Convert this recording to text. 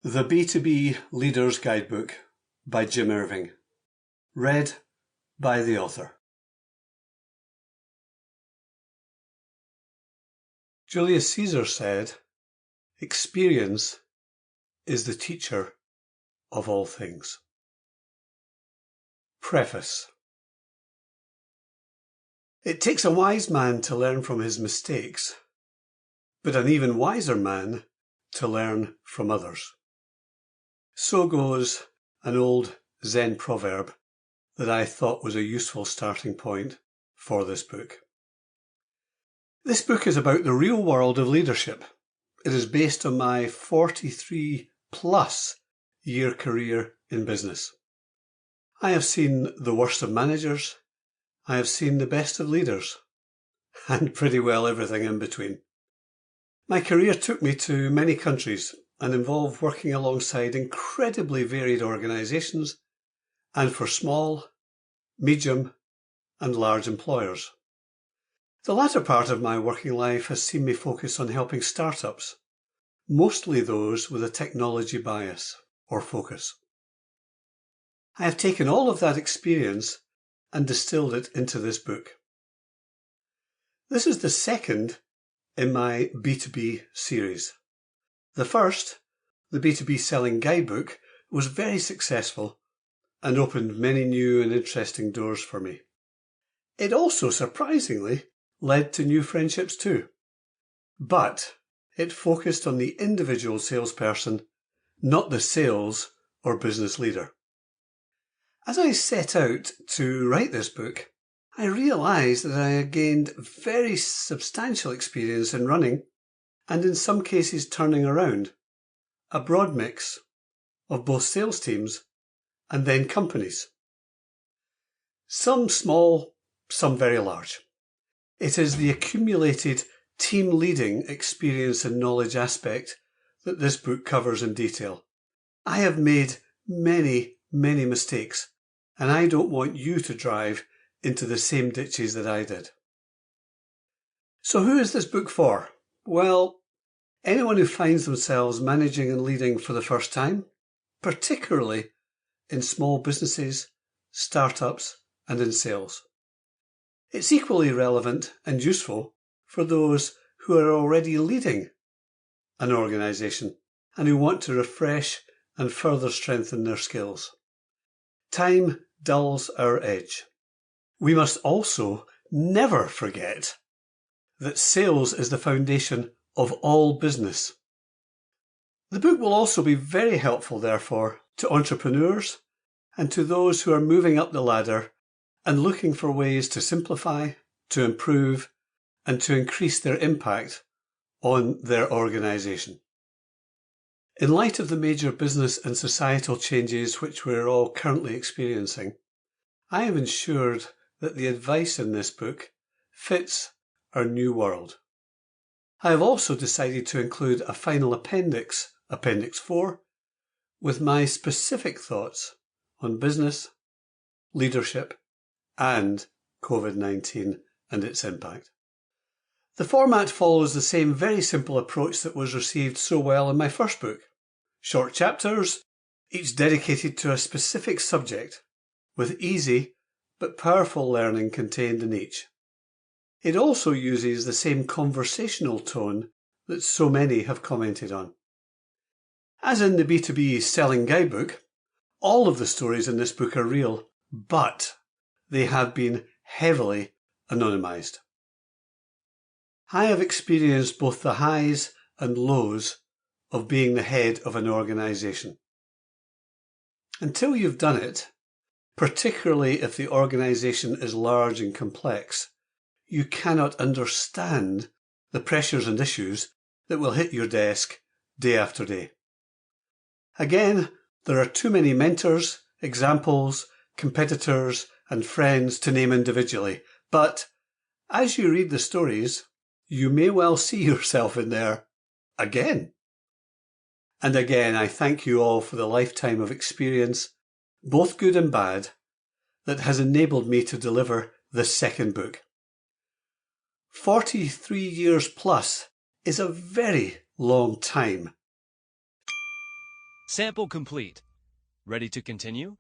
The B2B Leaders Guidebook by Jim Irving. Read by the author. Julius Caesar said, "Experience is the teacher of all things." Preface. It takes a wise man to learn from his mistakes, but an even wiser man to learn from others. So goes an old Zen proverb that I thought was a useful starting point for this book. This book is about the real world of leadership. It is based on my 43-plus year career in business. I have seen the worst of managers, I have seen the best of leaders, and pretty well everything in between. My career took me to many countries and involved working alongside incredibly varied organisations and for small, medium and large employers. The latter part of my working life has seen me focus on helping startups, mostly those with a technology bias or focus. I have taken all of that experience and distilled it into this book. This is the second in my B2B series. The first, the B2B Selling Guidebook, was very successful and opened many new and interesting doors for me. It also, surprisingly, led to new friendships too. But it focused on the individual salesperson, not the sales or business leader. As I set out to write this book, I realised that I had gained very substantial experience in running and in some cases turning around a broad mix of both sales teams and then companies. Some small, some very large. It is the accumulated team leading experience and knowledge aspect that this book covers in detail. I have made many mistakes, and I don't want you to drive into the same ditches that I did. So who is this book for? Well, anyone who finds themselves managing and leading for the first time, particularly in small businesses, startups, and in sales. It's equally relevant and useful for those who are already leading an organisation and who want to refresh and further strengthen their skills. Time dulls our edge. We must also never forget that sales is the foundation of all business. The book will also be very helpful, therefore, to entrepreneurs and to those who are moving up the ladder and looking for ways to simplify, to improve, and to increase their impact on their organisation. In light of the major business and societal changes which we're all currently experiencing, I have ensured that the advice in this book fits our new world. I have also decided to include a final appendix, Appendix 4, with my specific thoughts on business, leadership, and COVID-19 and its impact. The format follows the same very simple approach that was received so well in my first book. Short chapters, each dedicated to a specific subject, with easy but powerful learning contained in each. It also uses the same conversational tone that so many have commented on. As in the B2B Selling Guidebook, all of the stories in this book are real, but they have been heavily anonymised. I have experienced both the highs and lows of being the head of an organisation. Until you've done it, particularly if the organisation is large and complex, you cannot understand the pressures and issues that will hit your desk day after day. Again, there are too many mentors, examples, competitors, and friends to name individually, but as you read the stories, you may well see yourself in there again. And again, I thank you all for the lifetime of experience, both good and bad, that has enabled me to deliver this second book. 43 years plus is a very long time. Sample complete. Ready to continue?